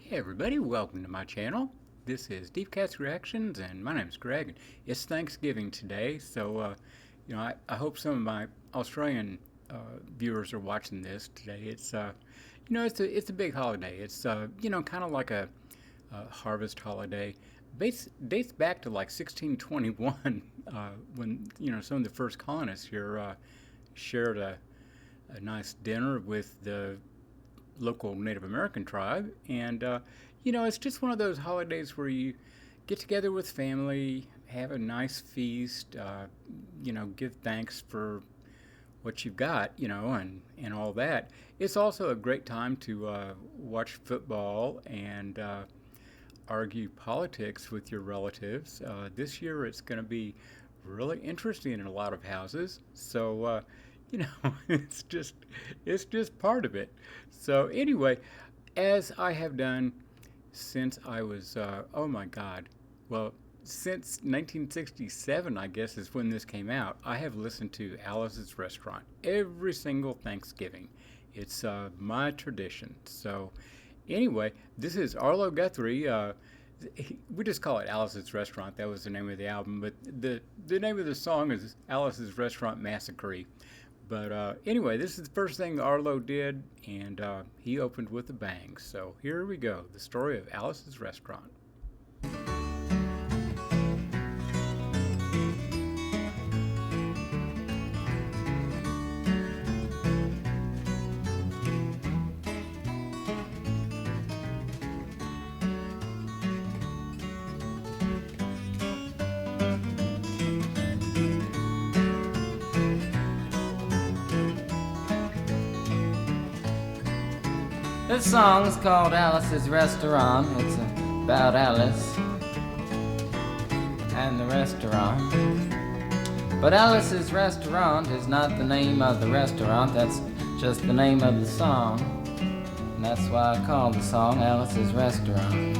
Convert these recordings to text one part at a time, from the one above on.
Hey everybody, welcome to my channel. This is Deep Cats Reactions and my name's Greg. It's Thanksgiving today, so I hope some of my Australian viewers are watching this today. It's a big holiday. It's kind of like a harvest holiday. Dates back to like 1621 when some of the first colonists here shared a nice dinner with the local Native American tribe. And, it's just one of those holidays where you get together with family, have a nice feast, give thanks for what you've got, and all that. It's also a great time to watch football and argue politics with your relatives. This year it's going to be really interesting in a lot of houses. So, it's just part of it. So anyway, as I have done since I was, oh my God, well, since 1967, I guess is when this came out, I have listened to Alice's Restaurant every single Thanksgiving. It's my tradition. So anyway, this is Arlo Guthrie. We just call it Alice's Restaurant. That was the name of the album, but the name of the song is Alice's Restaurant Massacree. But anyway, this is the first thing Arlo did, and he opened with a bang. So here we go, the story of Alice's Restaurant. This song's called Alice's Restaurant. It's about Alice and the restaurant. But Alice's Restaurant is not the name of the restaurant, that's just the name of the song. And that's why I call the song Alice's Restaurant.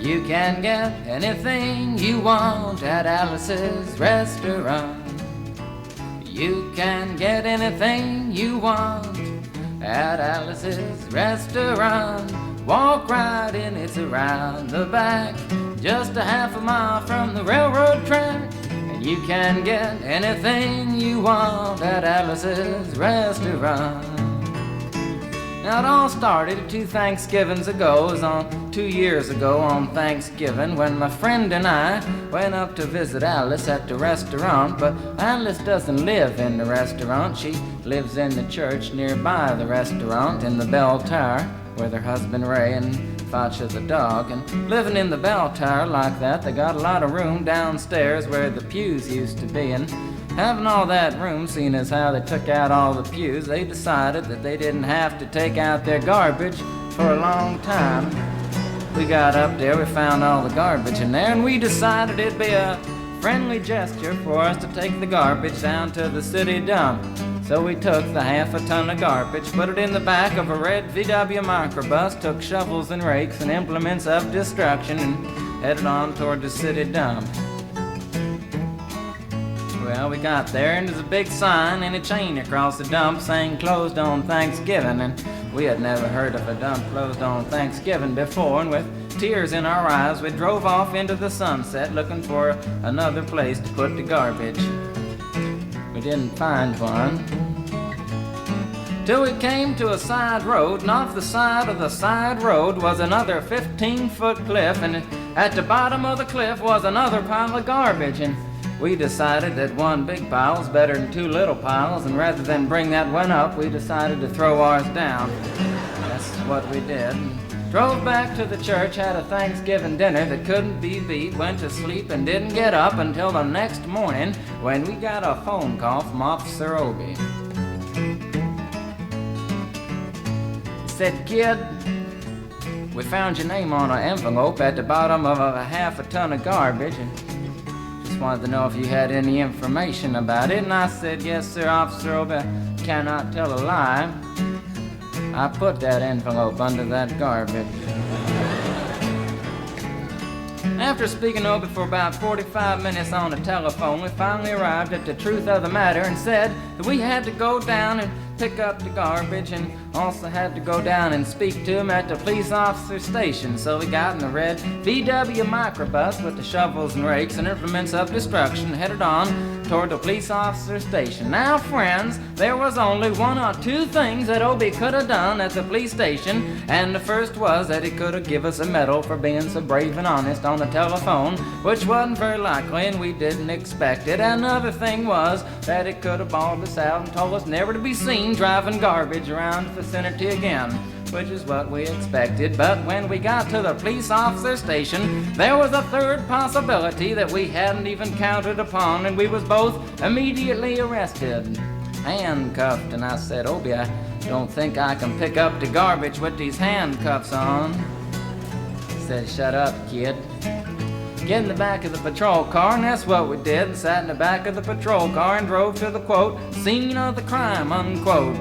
You can get anything you want at Alice's Restaurant. You can get anything you want at Alice's Restaurant. Walk right in, it's around the back, just a half a mile from the railroad track. And you can get anything you want at Alice's Restaurant. Now it all started 2 Thanksgivings ago. It was on 2 years ago on Thanksgiving when my friend and I went up to visit Alice at the restaurant. But Alice doesn't live in the restaurant. She lives in the church nearby the restaurant in the bell tower with her husband Ray and Facha the dog. And living in the bell tower like that, they got a lot of room downstairs where the pews used to be. And having all that room, seeing as how they took out all the pews, they decided that they didn't have to take out their garbage for a long time. We got up there, we found all the garbage in there, and we decided it'd be a friendly gesture for us to take the garbage down to the city dump. So we took the half a ton of garbage, put it in the back of a red VW microbus, took shovels and rakes and implements of destruction, and headed on toward the city dump. Well, we got there, and there's a big sign and a chain across the dump saying closed on Thanksgiving, and we had never heard of a dump closed on Thanksgiving before, and with tears in our eyes, we drove off into the sunset looking for another place to put the garbage. We didn't find one till we came to a side road, and off the side of the side road was another 15-foot cliff, and at the bottom of the cliff was another pile of garbage. And we decided that one big pile is better than 2 little piles, and rather than bring that one up, we decided to throw ours down. That's what we did. Drove back to the church, had a Thanksgiving dinner that couldn't be beat, went to sleep and didn't get up until the next morning when we got a phone call from Officer Obie. He said, "Kid, we found your name on an envelope at the bottom of a half a ton of garbage, and just wanted to know if you had any information about it." And I said, "Yes, sir, Officer Obie, cannot tell a lie. I put that envelope under that garbage." After speaking over for about 45 minutes on the telephone, we finally arrived at the truth of the matter and said that we had to go down and pick up the garbage and also had to go down and speak to him at the police officer station. So we got in the red VW microbus with the shovels and rakes and implements of destruction, headed on toward the police officer station. Now, friends, there was only one or two things that Obie could have done at the police station, and the first was that he could have given us a medal for being so brave and honest on the telephone, which wasn't very likely and we didn't expect it. Another thing was that he could have bawled us out and told us never to be seen driving garbage around the vicinity again, which is what we expected. But when we got to the police officer station, there was a third possibility that we hadn't even counted upon, and we was both immediately arrested, handcuffed. And I said, Obie, I don't think I can pick up the garbage with these handcuffs on. He said, shut up, kid. Get in the back of the patrol car, and that's what we did, and sat in the back of the patrol car and drove to the, quote, scene of the crime, unquote.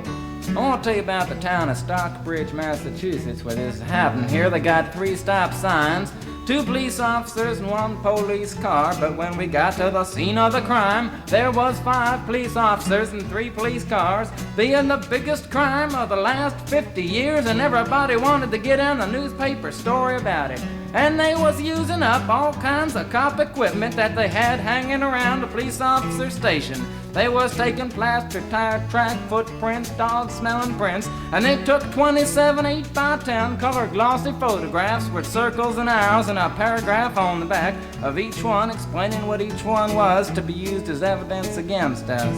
I want to tell you about the town of Stockbridge, Massachusetts, where this is happening. Here they got 3 stop signs, 2 police officers and 1 police car, but when we got to the scene of the crime, there was 5 police officers and 3 police cars, being the biggest crime of the last 50 years, and everybody wanted to get in the newspaper story about it. And they was using up all kinds of cop equipment that they had hanging around the police officer station. They was taking plaster tire track footprints, dog-smelling prints, and they took 27 8x10 color glossy photographs with circles and arrows and a paragraph on the back of each one explaining what each one was to be used as evidence against us.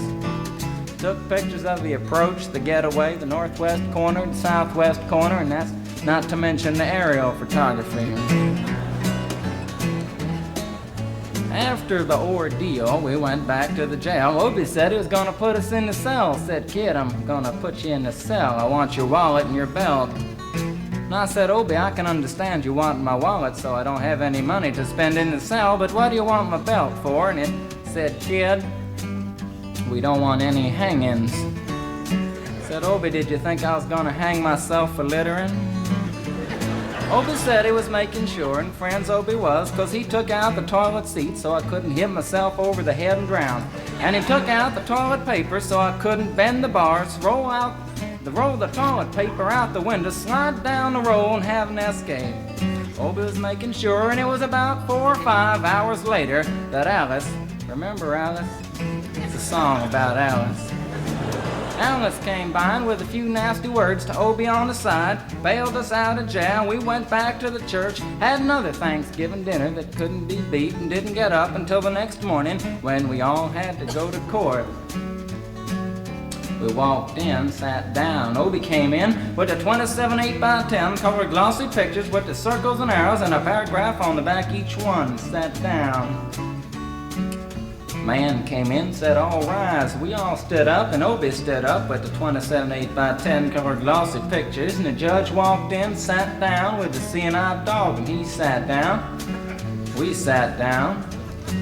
Took pictures of the approach, the getaway, the northwest corner, the southwest corner, and that's not to mention the aerial photography. After the ordeal, we went back to the jail. Obie said he was going to put us in the cell. Said, kid, I'm going to put you in the cell. I want your wallet and your belt. And I said, Obie, I can understand you want my wallet so I don't have any money to spend in the cell, but what do you want my belt for? And it said, kid, we don't want any hangings. Said, Obie, did you think I was going to hang myself for littering? Obie said he was making sure, and friends Obie was, because he took out the toilet seat so I couldn't hit myself over the head and drown. And he took out the toilet paper so I couldn't bend the bars, roll the toilet paper out the window, slide down the roll, and have an escape. Obie was making sure, and it was about 4 or 5 hours later that Alice, remember Alice? It's a song about Alice. Alice came by and with a few nasty words to Obie on the side, bailed us out of jail. We went back to the church, had another Thanksgiving dinner that couldn't be beat, and didn't get up until the next morning when we all had to go to court. We walked in, sat down. Obie came in with the 27 8x10 colored glossy pictures with the circles and arrows and a paragraph on the back each one. Sat down. Man came in, said, all rise. We all stood up, and Obie stood up with the 27 8x10 colored glossy pictures, and the judge walked in, sat down with the seeing-eyed dog, and he sat down. We sat down.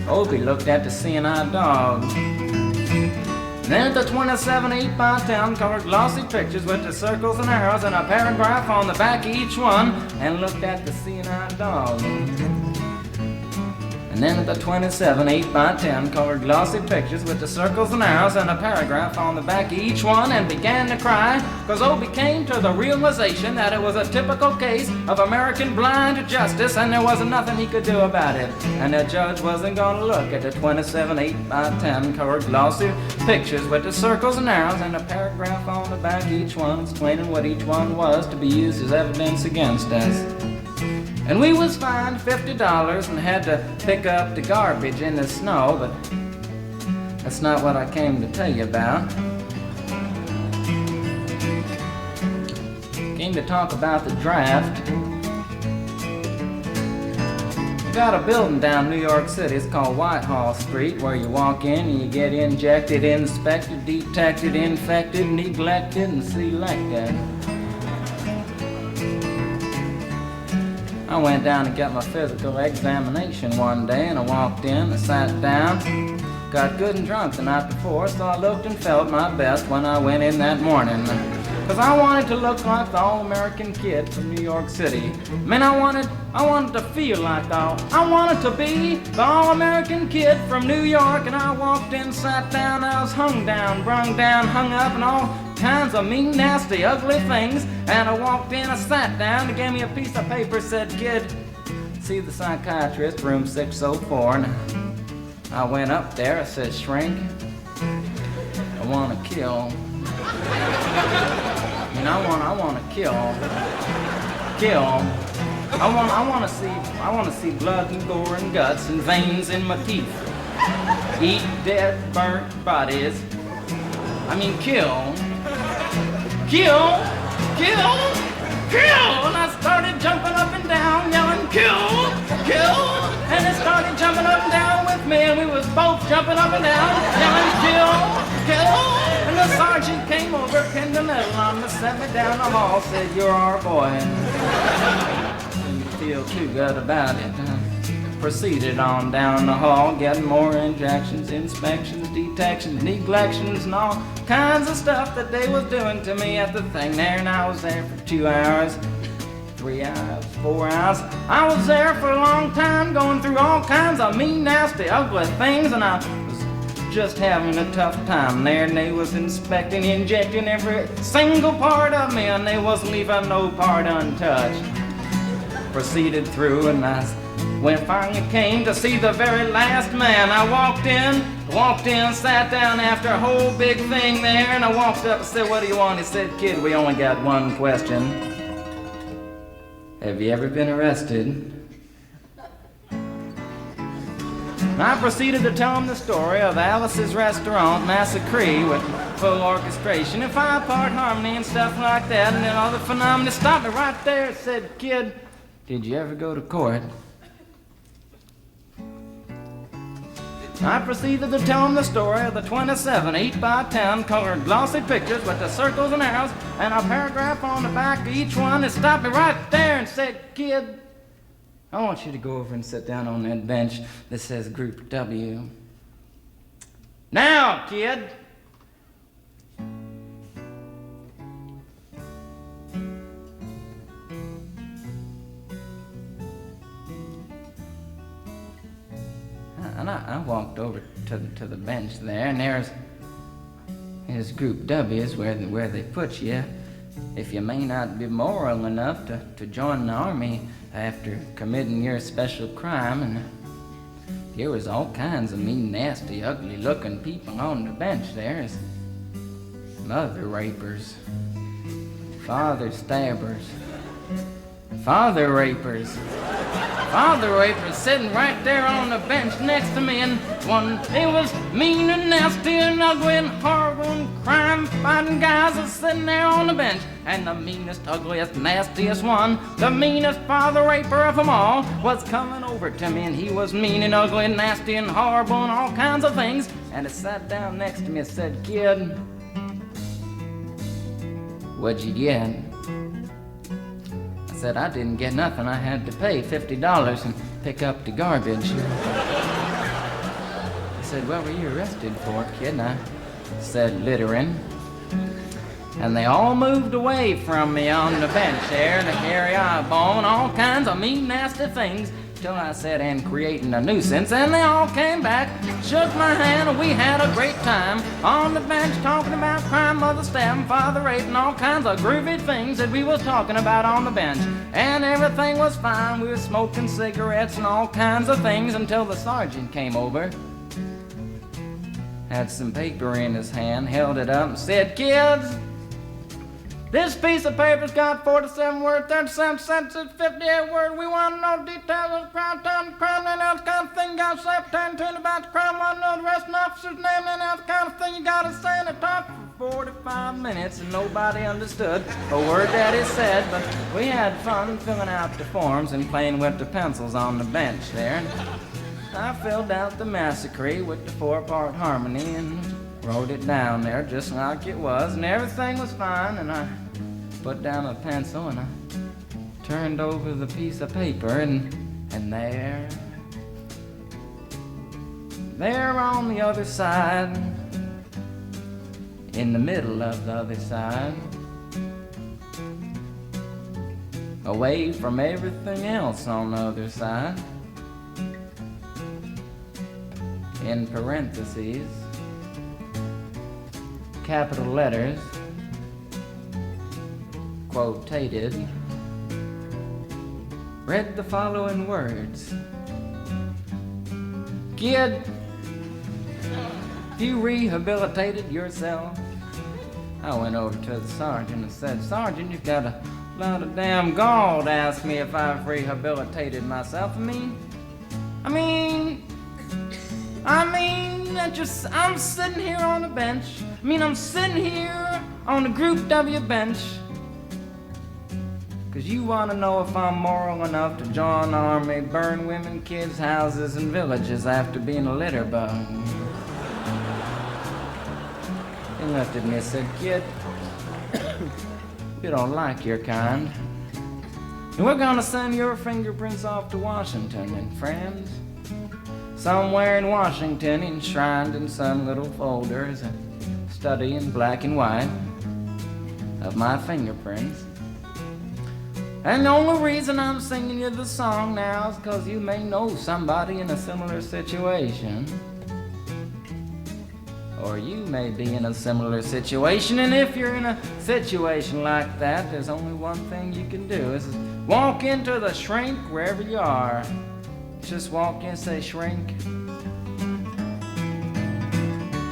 Obie looked at the seeing-eyed dog. Then the 27 8x10 colored glossy pictures with the circles and arrows and a paragraph on the back of each one, and looked at the seeing-eyed dog. And then the 27 8x10 colored glossy pictures with the circles and arrows and a paragraph on the back of each one, and began to cry, because Obie came to the realization that it was a typical case of American blind justice, and there wasn't nothing he could do about it. And the judge wasn't going to look at the 27 8x10 colored glossy pictures with the circles and arrows and a paragraph on the back of each one explaining what each one was to be used as evidence against us. And we was fined $50 and had to pick up the garbage in the snow, but that's not what I came to tell you about. Came to talk about the draft. We got a building down New York City. It's called Whitehall Street, where you walk in and you get injected, inspected, detected, infected, neglected, and selected. I went down to get my physical examination one day, and I walked in, I sat down, got good and drunk the night before, so I looked and felt my best when I went in that morning. 'cause I wanted to look like the all-American kid from New York City. Man, I wanted to feel like I wanted to be the all-American kid from New York. And I walked in, sat down, I was hung down, brung down, hung up, and all kinds of mean, nasty, ugly things. And I walked in, I sat down, they gave me a piece of paper, said, "Kid, see the psychiatrist, room 604. And I went up there, I said, "Shrink, I want to kill. And I want to kill. I want to see blood and gore and guts and veins in my teeth. Eat dead, burnt bodies. I mean, kill. And I started jumping up and down, yelling, kill. And it started jumping up and down with me, and we was both jumping up and down, yelling, kill. And the sergeant came over, pinned a medal on me, set me down the hall, said, "You're our boy." Didn't feel too good about it. Proceeded on down the hall, getting more injections, inspections, detections, neglections, and all kinds of stuff that they was doing to me at the thing there. And I was there for 2 hours, 3 hours, 4 hours. I was there for a long time, going through all kinds of mean, nasty, ugly things, and I was just having a tough time there. And they was inspecting, injecting every single part of me, and they wasn't leaving no part untouched. Proceeded through, and when I finally came to see the very last man, I walked in, sat down after a whole big thing there, and I walked up and said, "What do you want?" He said, "Kid, we only got one question. Have you ever been arrested?" And I proceeded to tell him the story of Alice's restaurant, Massacree, with full orchestration and 5-part harmony and stuff like that, and then all the phenomena. Stopped me right there and said, "Kid, did you ever go to court?" I proceeded to tell him the story of the 27 8x10 colored glossy pictures with the circles and arrows and a paragraph on the back of each one. It stopped me right there and said, "Kid, I want you to go over and sit down on that bench that says Group W. Now, kid." And I walked over to the bench there, and there's Group W is where they put you if you may not be moral enough to join the army after committing your special crime. And there was all kinds of mean, nasty, ugly-looking people on the bench there. There's mother rapers, father stabbers, father rapers sitting right there on the bench next to me, and one, they was mean and nasty and ugly and horrible and crime-fighting guys was sitting there on the bench. And the meanest, ugliest, nastiest one, the meanest father raper of them all, was coming over to me, and he was mean and ugly and nasty and horrible and all kinds of things. And he sat down next to me and said, "Kid, what'd you get?" I said, "I didn't get nothing. I had to pay $50 and pick up the garbage." He said, "What were you arrested for, kid?" And I said, "Littering." And they all moved away from me on the bench there, the hairy eyeball and all kinds of mean, nasty things, till I said, "And creating a nuisance," and they all came back, shook my hand, and we had a great time on the bench talking about crime, mother stabbing, father raping, all kinds of groovy things that we was talking about on the bench. And everything was fine. We were smoking cigarettes and all kinds of things until the sergeant came over, had some paper in his hand, held it up and said, "Kids, this piece of paper's got 47 words, 37 sentences, 58 words. We want to know details of the crime, time, the crime, and that kind of thing. You got to say pertaining to it about the crime. Want to know the rest of the officer's name and that kind of thing. You got to say." And it talked for 45 minutes, and nobody understood a word that he said. But we had fun filling out the forms and playing with the pencils on the bench there. And I filled out the Massacree with the 4-part harmony and wrote it down there just like it was, and everything was fine. And I put down a pencil and I turned over the piece of paper, and there on the other side, in the middle of the other side, away from everything else on the other side. In parentheses, capital letters, quotated, read the following words. Kid, you rehabilitated yourself. I went over to the sergeant and said, Sergeant, you've got a lot of damn gall to ask me if I've rehabilitated myself. I'm sitting here on a bench. I'm sitting here on a Group W bench. 'Cause you want to know if I'm moral enough to join the army, burn women, kids, houses, and villages after being a litter bug. He looked at me and said, Kid, we don't like your kind. And we're gonna send your fingerprints off to Washington, and friends, somewhere in Washington, enshrined in some little folder is a study in black and white of my fingerprints. And the only reason I'm singing you the song now is because you may know somebody in a similar situation. Or you may be in a similar situation, and if you're in a situation like that, there's only one thing you can do, is walk into the shrink wherever you are. Just walk in and say, shrink.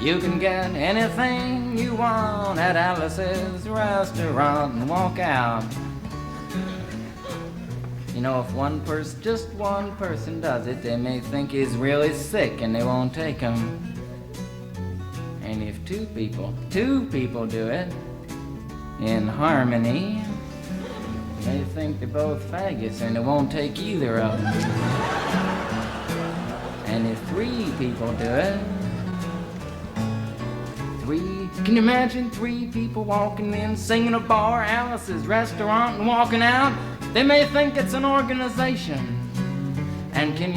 You can get anything you want at Alice's restaurant and walk out. You know, if just one person does it, they may think he's really sick and they won't take him. And if two people do it in harmony, they think they're both faggots and they won't take either of them. And if 3 people do it, can you imagine 3 people walking in, singing a bar, Alice's restaurant, and walking out? They may think it's an organization. And can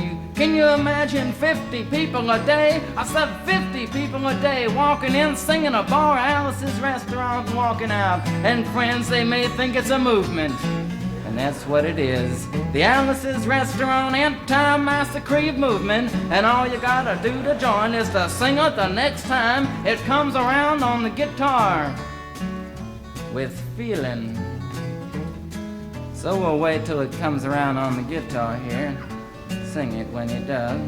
you imagine 50 people a day? I said 50 people a day walking in, singing a bar, Alice's restaurant, and walking out. And friends, they may think it's a movement. And that's what it is. The Alice's Restaurant Anti-Massacree movement. And all you gotta do to join is to sing it the next time it comes around on the guitar. With feeling. So we'll wait till it comes around on the guitar here. Sing it when it does.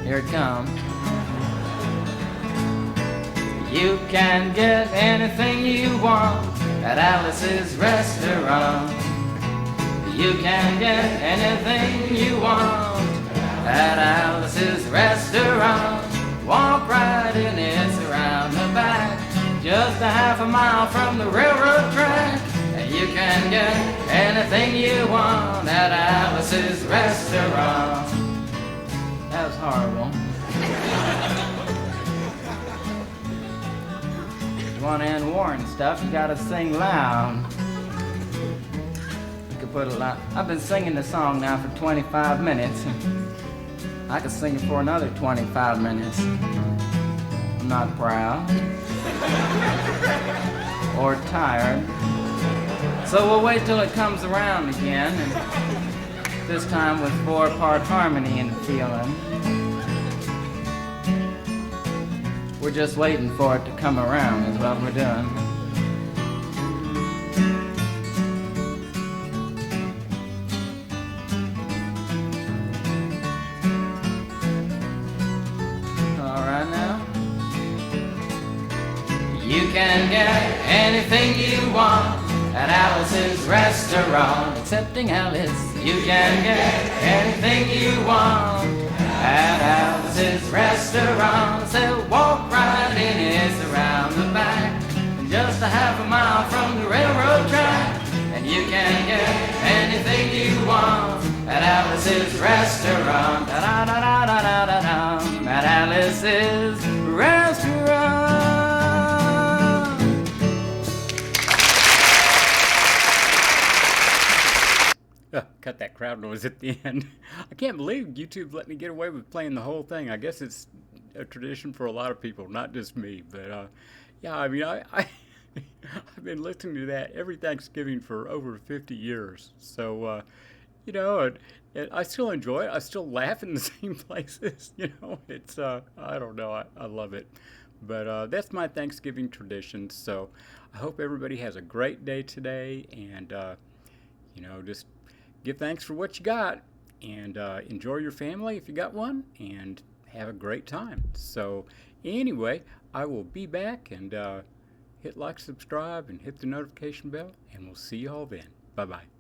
Here it comes. You can get anything you want at Alice's restaurant. You can get anything you want at Alice's restaurant. Walk right in, it's around the back, just a half a mile from the railroad track. You can get anything you want at Alice's restaurant. That was horrible. If you want to end war and stuff, you gotta sing loud. You could put a lot. I've been singing the song now for 25 minutes. I could sing it for another 25 minutes. I'm not proud or tired. So we'll wait till it comes around again, and this time with 4-part harmony and feeling. We're just waiting for it to come around is what we're doing. All right now. You can get anything you want at Alice's restaurant, excepting Alice. You can get anything you want at Alice's restaurant. So walk right in, it's around the back, just a half a mile from the railroad track. And you can get anything you want at Alice's restaurant. Da-da-da-da-da-da-da, at Alice's restaurant. Cut that crowd noise at the end. I can't believe YouTube let me get away with playing the whole thing. I guess it's a tradition for a lot of people, not just me. But Yeah, I mean, I've been listening to that every Thanksgiving for over 50 years. So, you know, and I still enjoy it. I still laugh in the same places. It's, I don't know, I love it. But that's my Thanksgiving tradition. So I hope everybody has a great day today. And, just give thanks for what you got. And enjoy your family if you got one. And have a great time. So, anyway, I will be back and hit like, subscribe, and hit the notification bell. And we'll see you all then. Bye bye.